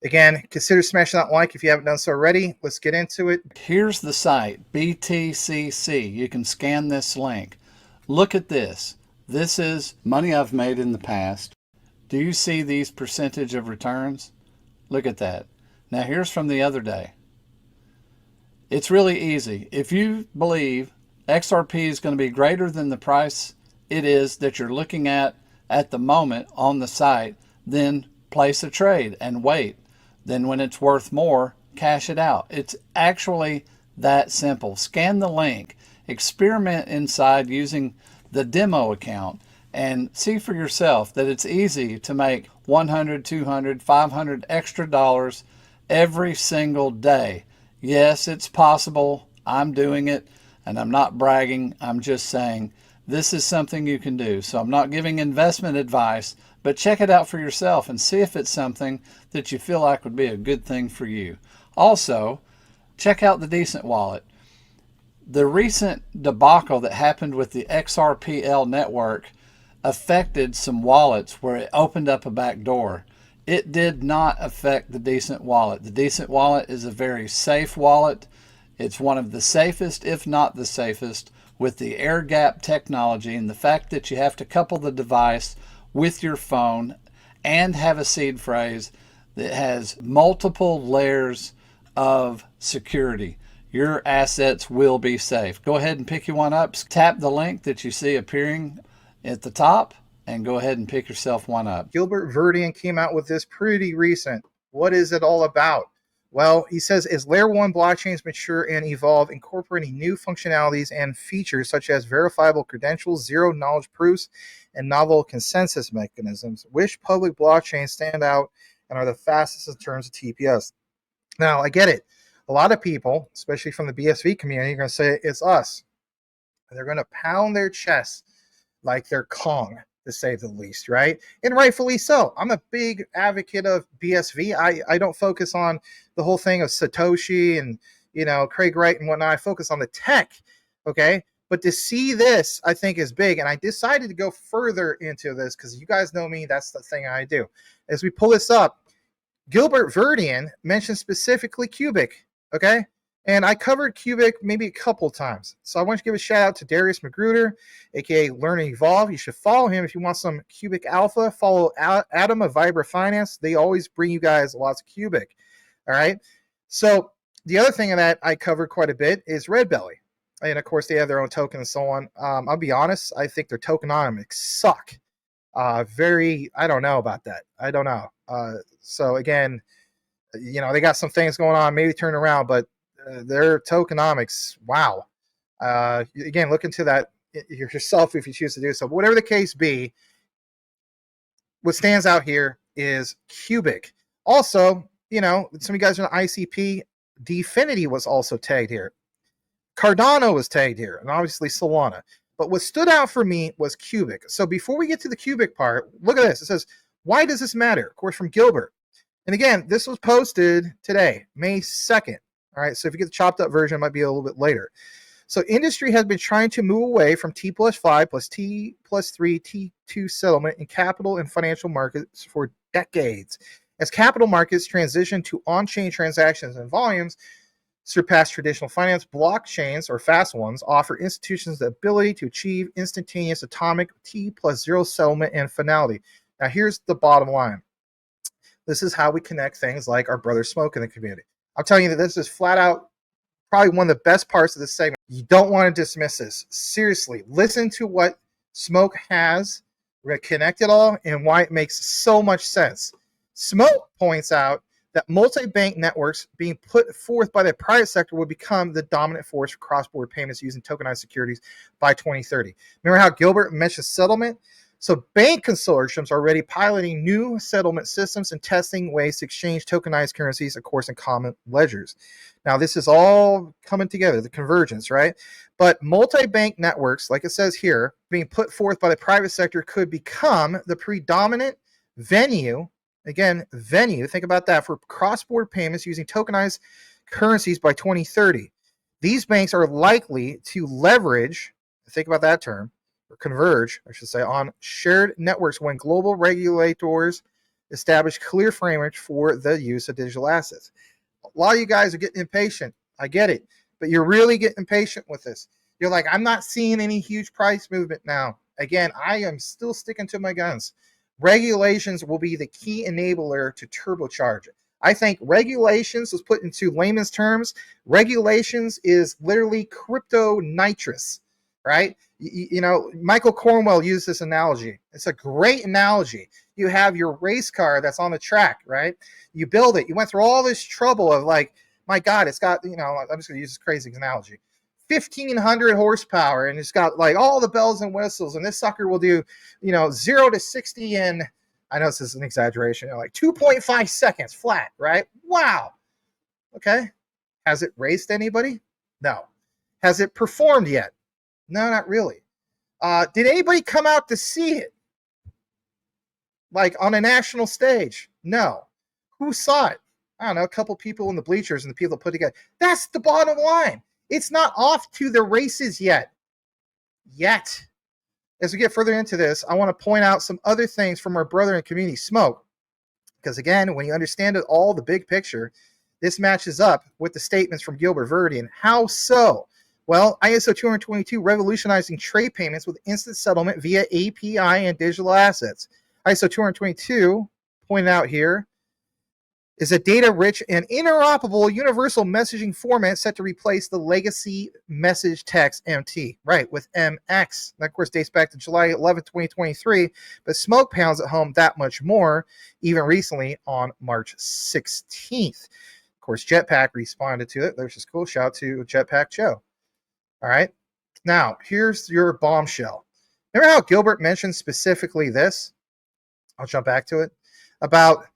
Again, consider smashing that like if you haven't done so already. Let's get into it. Here's the site, BTCC. You can scan this link. Look at this. This is money I've made in the past. Do you see these percentage of returns? Look at that. Now here's from the other day. It's really easy. If you believe XRP is going to be greater than the price it is that you're looking at the moment on the site, then place a trade and wait. Then when it's worth more, cash it out. It's actually that simple. Scan the link, experiment inside using the demo account, and see for yourself that it's easy to make 100, 200, 500 extra dollars every single day. Yes, it's possible. I'm doing it, and I'm not bragging. I'm just saying this is something you can do. So I'm not giving investment advice, but check it out for yourself and see if it's something that you feel like would be a good thing for you. Also, check out the Decent Wallet. The recent debacle that happened with the XRPL network affected some wallets where it opened up a back door. It did not affect the Decent Wallet. The Decent Wallet is a very safe wallet. It's one of the safest, if not the safest, with the air gap technology and the fact that you have to couple the device with your phone and have a seed phrase that has multiple layers of security. Your assets will be safe. Go ahead and pick you one up. Tap the link that you see appearing at the top and go ahead and pick yourself one up. Gilbert Verdian came out with this pretty recent. What is it all about? Well, he says, as Layer 1 blockchains mature and evolve, incorporating new functionalities and features such as verifiable credentials, zero-knowledge proofs, and novel consensus mechanisms, which public blockchains stand out and are the fastest in terms of TPS. Now, I get it. A lot of people, especially from the BSV community, are going to say it's us. They're going to pound their chests like they're Kong, to say the least, right? And rightfully so. I'm a big advocate of BSV. I don't focus on the whole thing of Satoshi and, Craig Wright and whatnot. I focus on the tech, okay? But to see this, I think, is big. And I decided to go further into this because you guys know me. That's the thing I do. As we pull this up, Gilbert Verdian mentioned specifically Qubic, okay? And I covered Qubic maybe a couple times. So I want to give a shout out to Darius Magruder, aka Learn and Evolve. You should follow him if you want some Qubic Alpha. Follow Adam of Vibra Finance. They always bring you guys lots of Qubic. All right. So the other thing that I covered quite a bit is Red Belly. And of course, they have their own token and so on. I'll be honest, I think their tokenomics suck. I don't know about that. I don't know. So again, they got some things going on, maybe turn around, but their tokenomics, wow. Again, look into that yourself if you choose to do so. But whatever the case be, what stands out here is Qubic. Also, some of you guys are on ICP. Dfinity was also tagged here. Cardano was tagged here, and obviously Solana. But what stood out for me was Qubic. So before we get to the Qubic part, look at this. It says, why does this matter? Of course, from Gilbert. And again, this was posted today, May 2nd. All right, so if you get the chopped up version, it might be a little bit later. So industry has been trying to move away from T plus 5 plus T plus 3 T2 settlement in capital and financial markets for decades. As capital markets transition to on-chain transactions and volumes surpass traditional finance, blockchains, or fast ones, offer institutions the ability to achieve instantaneous atomic T plus 0 settlement and finality. Now, here's the bottom line. This is how we connect things like our brother Smoke in the community. I'm telling you that this is flat out probably one of the best parts of this segment. You don't want to dismiss this. Seriously, listen to what Smoke has. We're going to connect it all and why it makes so much sense. Smoke points out that multi-bank networks being put forth by the private sector will become the dominant force for cross-border payments using tokenized securities by 2030. Remember how Gilbert mentioned settlement? So bank consortiums are already piloting new settlement systems and testing ways to exchange tokenized currencies, of course, in common ledgers. Now, this is all coming together, the convergence, right? But multi-bank networks, like it says here, being put forth by the private sector could become the predominant venue. Again, venue, think about that, for cross-border payments using tokenized currencies by 2030. These banks are likely to leverage, think about that term, or converge, I should say, on shared networks when global regulators establish clear framework for the use of digital assets. A lot of you guys are getting impatient. I get it, but you're really getting impatient with this. You're like, I'm not seeing any huge price movement now. Again, I am still sticking to my guns. Regulations will be the key enabler to turbocharge it. I think regulations, was put into layman's terms, regulations is literally crypto nitrous, right? You know, Michael Cornwell used this analogy. It's a great analogy. You have your race car that's on the track, right? You build it. You went through all this trouble of like, my God, it's got, you know, I'm just going to use this crazy analogy. 1,500 horsepower, and it's got like all the bells and whistles, and this sucker will do, you know, 0 to 60 in, I know this is an exaggeration, like 2.5 seconds flat, right? Wow. Okay. Has it raced anybody? No. Has it performed yet? No, not really. Did anybody come out to see it? Like on a national stage? No. Who saw it? I don't know, a couple people in the bleachers and the people put together. That's the bottom line. It's not off to the races yet. As we get further into this, I want to point out some other things from our brother in community, Smoke. Because again, when you understand it all, the big picture, this matches up with the statements from Gilbert Verdian. How so? Well, ISO 222 revolutionizing trade payments with instant settlement via API and digital assets. ISO 222, pointed out here, is a data-rich and interoperable universal messaging format set to replace the legacy message text MT, right, with MX. That, of course, dates back to July 11, 2023, but Smoke pounds at home that much more, even recently on March 16th. Of course, Jetpack responded to it. There's this cool shout to Jetpack Joe. All right. Now, here's your bombshell. Remember how Gilbert mentioned specifically this? I'll jump back to it. About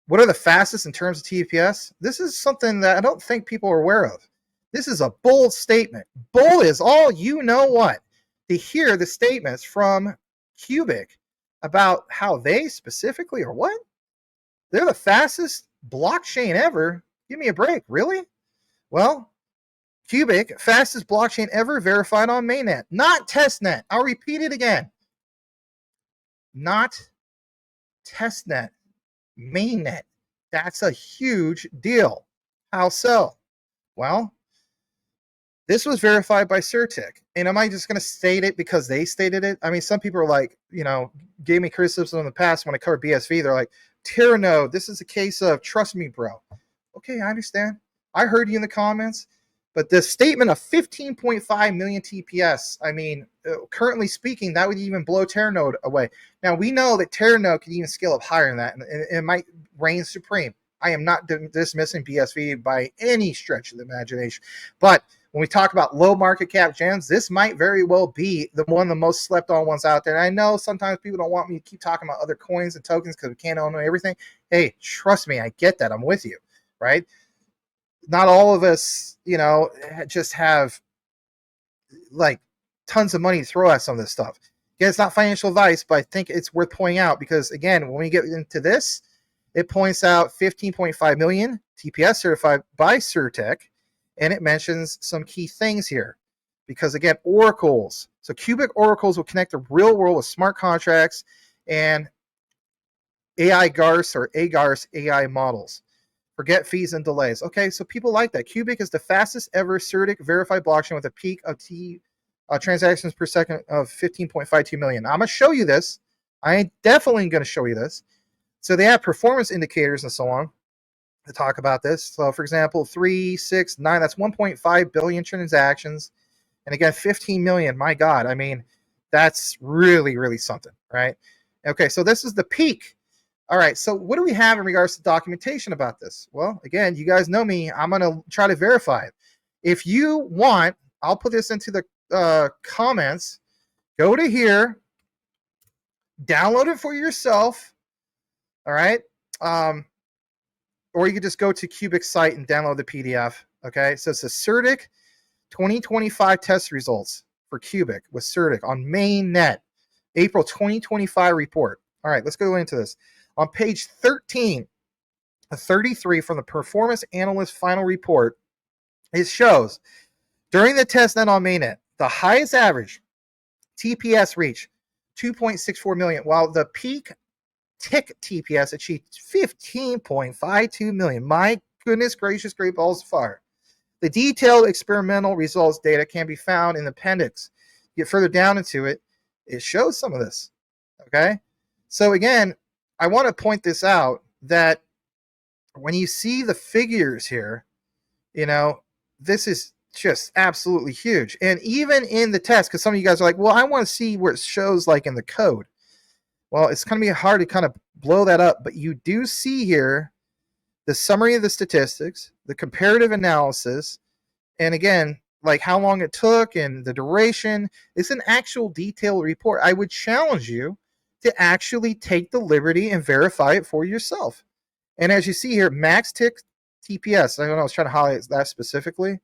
what are the fastest in terms of TPS? This is something that I don't think people are aware of. This is a bold statement. Bold is all you know what. To hear the statements from Qubic about how they specifically are what? They're the fastest blockchain ever. Give me a break. Really? Well, Qubic, fastest blockchain ever verified on mainnet, not testnet. I'll repeat it again. Not testnet, mainnet. That's a huge deal. How so? Well, this was verified by Certik. And am I just going to state it because they stated it? I mean, some people are like, you know, gave me criticism in the past when I covered BSV. They're like, Terranode, this is a case of trust me, bro. Okay, I understand. I heard you in the comments. But the statement of 15.5 million TPS, I mean, currently speaking, that would even blow Terranode away. Now, we know that Terranode can even scale up higher than that, and it might reign supreme. I am not dismissing BSV by any stretch of the imagination. But when we talk about low market cap gems, this might very well be one of the most slept on ones out there. And I know sometimes people don't want me to keep talking about other coins and tokens because we can't own everything. Hey, trust me, I get that. I'm with you, right? Not all of us, you know, just have like tons of money to throw at some of this stuff. Again, it's not financial advice, but I think it's worth pointing out because, again, when we get into this, it points out 15.5 million TPS certified by Certik, and it mentions some key things here. Because, again, oracles. So Qubic oracles will connect the real world with smart contracts and AI GARS or AGARS AI models. Forget fees and delays. Okay, so people like that. Qubic is the fastest ever Certik verified blockchain with a peak of transactions per second of 15.52 million. I'm going to show you this. I ain't definitely going to show you this. So they have performance indicators and so on to talk about this. So, for example, 3, 6, 9, that's 1.5 billion transactions. And again, 15 million. My God, I mean, that's really, really something, right? Okay, so this is the peak. All right, so what do we have in regards to documentation about this? Well, again, you guys know me. I'm going to try to verify it. If you want, I'll put this into the comments. Go to here. Download it for yourself. All right? Or you could just go to Qubic's site and download the PDF. Okay? So it's the Certik 2025 test results for Qubic with Certik on mainnet. April 2025 report. All right, let's go into this. On page 13, 33 from the Performance Analyst Final Report, it shows during the testnet on mainnet, the highest average TPS reach 2.64 million, while the peak tick TPS achieved 15.52 million. My goodness gracious, great balls of fire. The detailed experimental results data can be found in the appendix. Get further down into it, it shows some of this. Okay? So again, I want to point this out that when you see the figures here, this is just absolutely huge. And even in the test, because some of you guys are like, well, I want to see where it shows like in the code. Well, it's going to be hard to kind of blow that up, but you do see here the summary of the statistics, the comparative analysis, and again, like how long it took and the duration. It's an actual detailed report. I would challenge you to actually take the liberty and verify it for yourself. And as you see here, max tick TPS, I don't know, I was trying to highlight that specifically,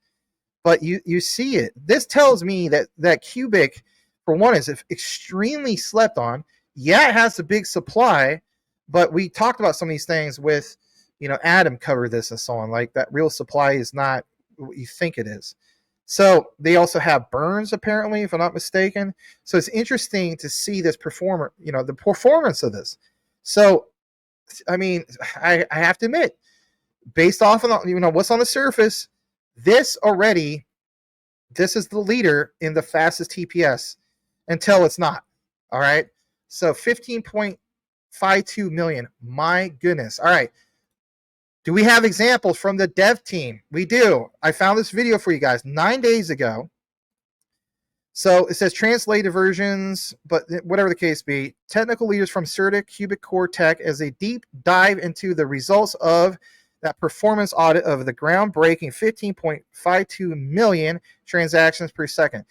but you see it. This tells me that Qubic, for one, is extremely slept on. Yeah, it has a big supply, but we talked about some of these things with, Adam covered this and so on. Like that real supply is not what you think it is. So they also have burns, apparently, if I'm not mistaken. So it's interesting to see this the performance of this. So, I mean, I have to admit, based off of what's on the surface, this is the leader in the fastest TPS until it's not. All right. So 15.52 million. My goodness. All right. Do we have examples from the dev team? We do. I found this video for you guys 9 days ago. So it says translated versions, but whatever the case be, technical leaders from Certik, Qubic Core Tech, as a deep dive into the results of that performance audit of the groundbreaking 15.52 million transactions per second.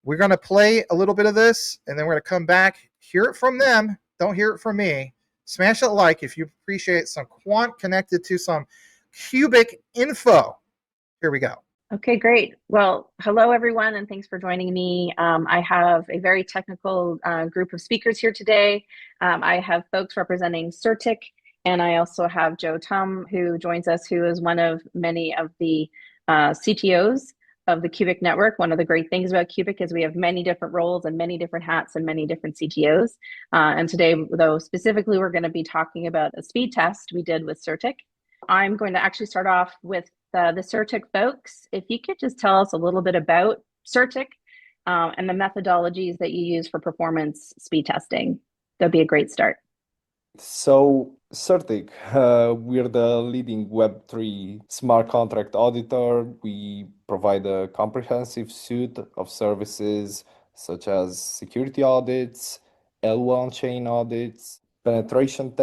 We're going to play a little bit of this, and then we're going to come back, hear it from them. Don't hear it from me. Smash that like if you appreciate some Quant connected to some Qubic info. Here we go. Okay, great. Well, hello, everyone, and thanks for joining me. I have a very technical group of speakers here today. I have folks representing Certik, and I also have Joe Tum, who joins us, who is one of many of the CTOs of the Qubic network. One of the great things about Qubic is we have many different roles and many different hats and many different CTOs. And today, though, specifically, we're going to be talking about a speed test we did with Certik. I'm going to actually start off with the Certik folks. If you could just tell us a little bit about Certik and the methodologies that you use for performance speed testing, that'd be a great start. So Certik, we're the leading Web3 smart contract auditor. We provide a comprehensive suite of services such as security audits, L1 chain audits, penetration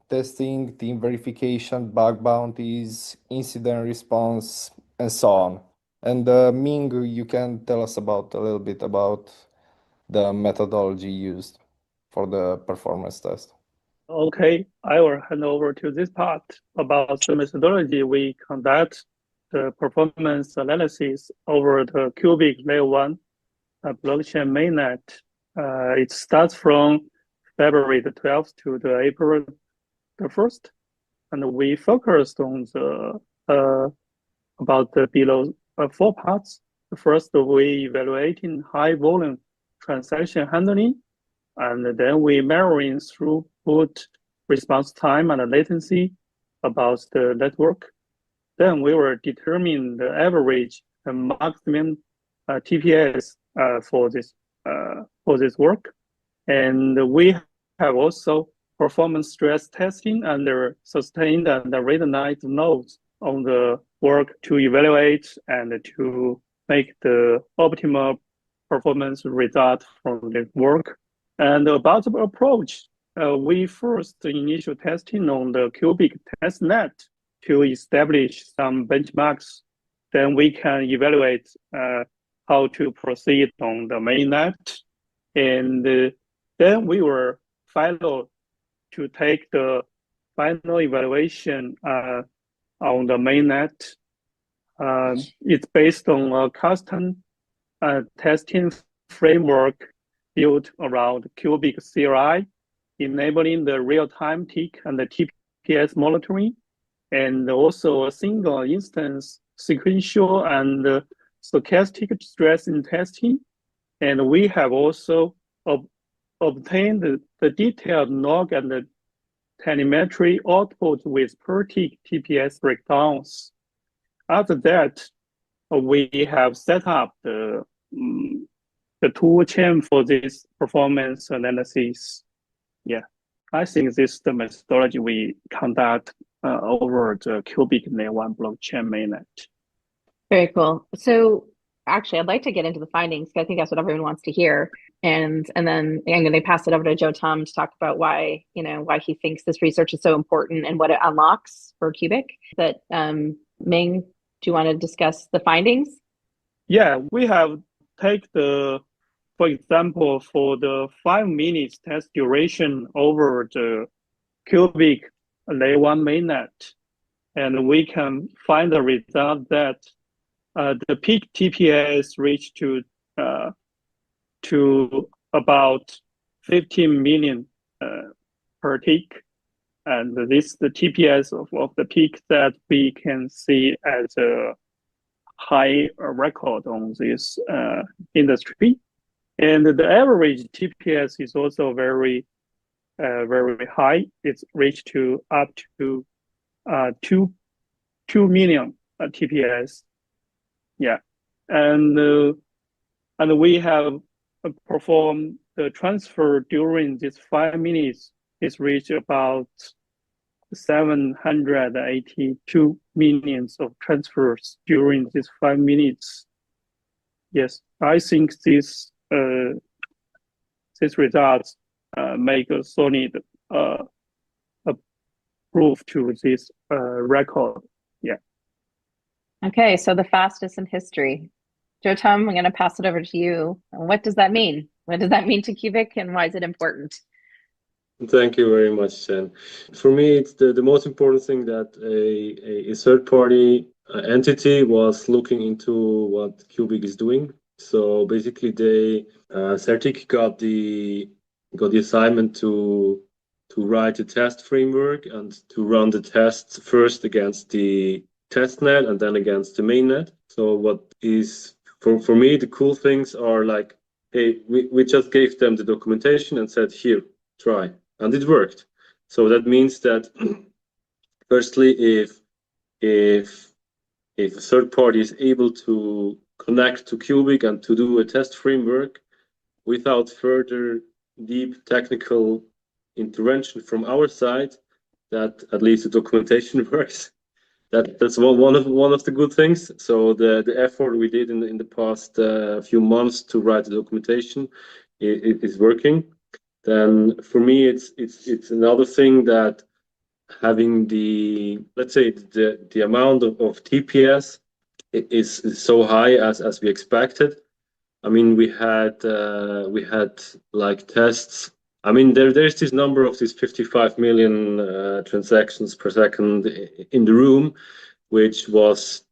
testing, team verification, bug bounties, incident response, and so on. And Ming, you can tell us a little bit about the methodology used for the performance test. Okay, I will hand over to this part about the methodology we conduct the performance analysis over the Qubic Layer 1 blockchain mainnet. It starts from February the 12th to the April the 1st, and we focused on the about the below 4 parts. The first, we evaluating high volume transaction handling, and then we measuring throughput, response time, and latency about the network. Then we will determine the average and maximum TPS for this work. And we have also performance stress testing under sustained and rate night nodes on the work to evaluate and to make the optimal performance result from the work. And about the approach, we first initial testing on the Qubic testnet to establish some benchmarks. Then we can evaluate how to proceed on the mainnet. And then we will follow to take the final evaluation on the mainnet. It's based on a custom testing framework built around Qubic CLI, enabling the real-time tick and the TPS monitoring, and also a single instance sequential and stochastic stress in testing. And we have also obtained the detailed log and the telemetry output with Certik TPS breakdowns. After that, we have set up the tool chain for this performance analysis. Yeah, I think this is the methodology we conduct over the Qubic layer 1 blockchain mainnet. Very cool. So actually, I'd like to get into the findings because I think that's what everyone wants to hear. And then I'm going to pass it over to Joe Tum to talk about why he thinks this research is so important and what it unlocks for Qubic. But Ming, do you want to discuss the findings? Yeah, we have take for example, for the 5 minutes test duration over the Qubic layer 1 mainnet, and we can find the result that the peak TPS reached to about 15 million per tick, and this is the TPS of the peak that we can see as a high record on this industry. And the average TPS is also very high. It's reached to up to 2 million TPS. Yeah, and we have performed the transfer during this 5 minutes. It's reached about 782 millions of transfers during these 5 minutes. Yes, I think these results make a solid proof to this record. Yeah. Okay, so the fastest in history. Joe Tum, I'm going to pass it over to you. What does that mean? What does that mean to Qubic, and why is it important? Thank you very much, Jen. For me, it's the most important thing that a third-party entity was looking into what Qubic is doing. So basically, Certik got the assignment to write a test framework and to run the tests first against the testnet and then against the mainnet. So what is for me the cool things are like, hey, we just gave them the documentation and said, here, try. And it worked. So that means that firstly, if a third party is able to connect to Qubic and to do a test framework without further deep technical intervention from our side, that at least the documentation works. That's one of the good things. So the effort we did in the past few months to write the documentation, it is working. Then for me, it's another thing that having let's say the amount of TPS is so high as we expected. I mean, we had like tests. I mean, there's this number of these 55 million transactions per second in the room, which was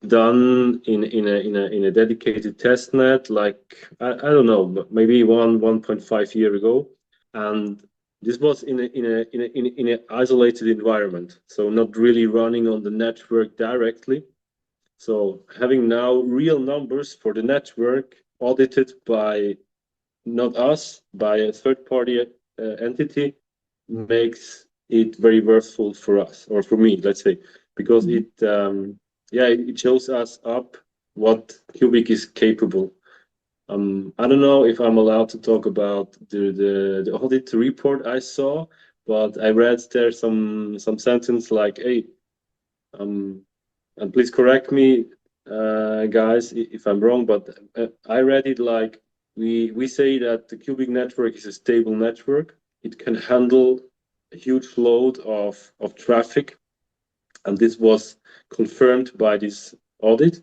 done in a dedicated test net, like I don't know, maybe 1.5 year ago, and this was in an isolated environment, so not really running on the network directly. So having now real numbers for the network audited by not us, by a third-party entity, makes it very worthwhile for us, or for me, let's say, because it shows us up what Qubic is capable. I don't know if I'm allowed to talk about the audit report I saw, but I read there some sentence like, hey, and please correct me, guys, if I'm wrong, but I read it like we say that the Qubic network is a stable network. It can handle a huge load of traffic, and this was confirmed by this audit,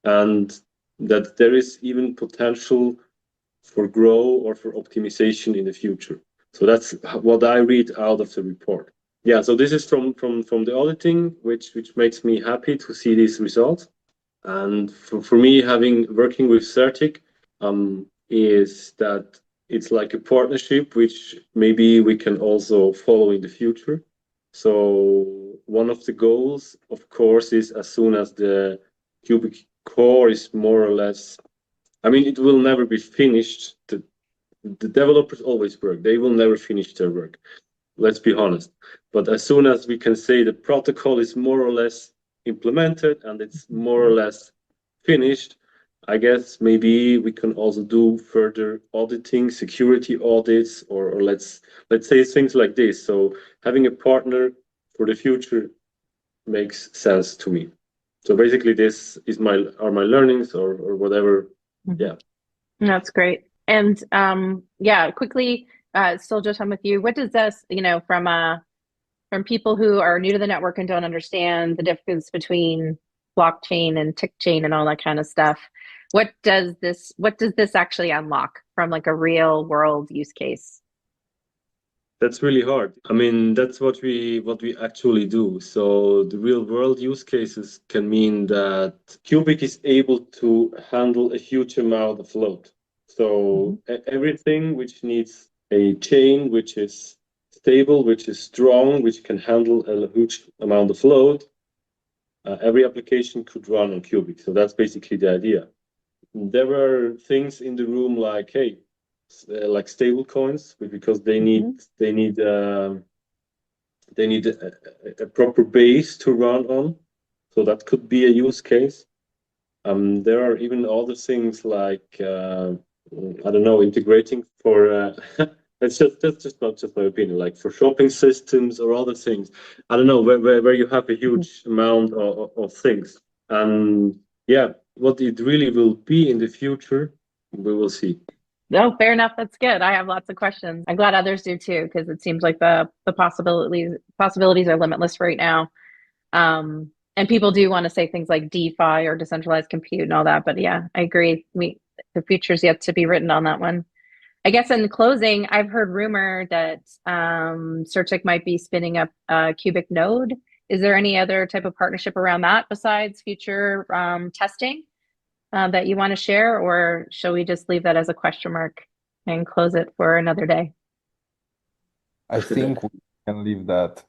and that there is even potential for growth or for optimization in the future. So that's what I read out of the report. Yeah, so this is from the auditing, which makes me happy to see these results. And for me, working with Certik, is that it's like a partnership which maybe we can also follow in the future. So one of the goals, of course, is as soon as the Qubic core is more or less, I mean, it will never be finished. The developers always work. They will never finish their work. let's be honest. But as soon as we can say the protocol is more or less implemented and it's more or less finished, I guess maybe we can also do further auditing, security audits, or let's say things like this. So having a partner for the future makes sense to me. So basically, this is my learnings or whatever. Yeah, that's great. And yeah, quickly, still just with you. What does this, from people who are new to the network and don't understand the difference between blockchain and tick chain and all that kind of stuff? What does this actually unlock from like a real world use case? that's really hard. I mean, that's what we actually do. So the real world use cases can mean that Qubic is able to handle a huge amount of load. So everything which needs a chain which is stable, which is strong, which can handle a huge amount of load, every application could run on Qubic. So that's basically the idea. There were things in the room like, hey, like stable coins, because they need a proper base to run on. So that could be a use case. There are even other things like I don't know, integrating for that's just not just my opinion, like for shopping systems or other things. I don't know, where you have a huge amount of things. And yeah, what it really will be in the future, we will see. No, fair enough. That's good. I have lots of questions. I'm glad others do too, because it seems like the possibilities are limitless right now. And people do want to say things like DeFi or decentralized compute and all that. But yeah, I agree. The future's yet to be written on that one. I guess in closing, I've heard rumor that Certik might be spinning up a Qubic node. Is there any other type of partnership around that besides future testing that you want to share, or shall we just leave that as a question mark and close it for another day? I think we can leave that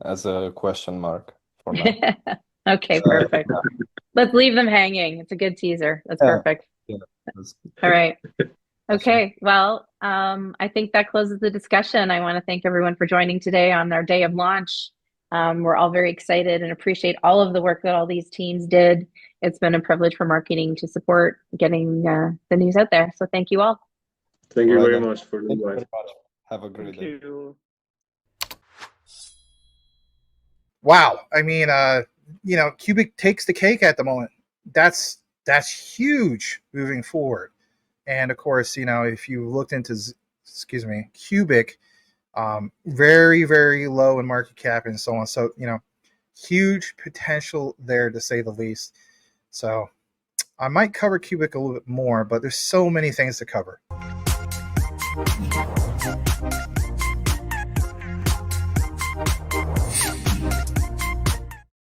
as a question mark for now. Okay, perfect. Let's leave them hanging. It's a good teaser. That's perfect. Yeah, all right. Okay, well, I think that closes the discussion. I want to thank everyone for joining today on our day of launch. We're all very excited and appreciate all of the work that all these teams did. It's been a privilege for marketing to support getting the news out there. So thank you all. Thank you very much for the Thank you invite. very much. Have a great day. Thank you. Wow. I mean, Qubic takes the cake at the moment. That's huge moving forward. And of course, if you looked into, Qubic, very, very low in market cap and so on. So, huge potential there to say the least. So I might cover Qubic a little bit more, but there's so many things to cover.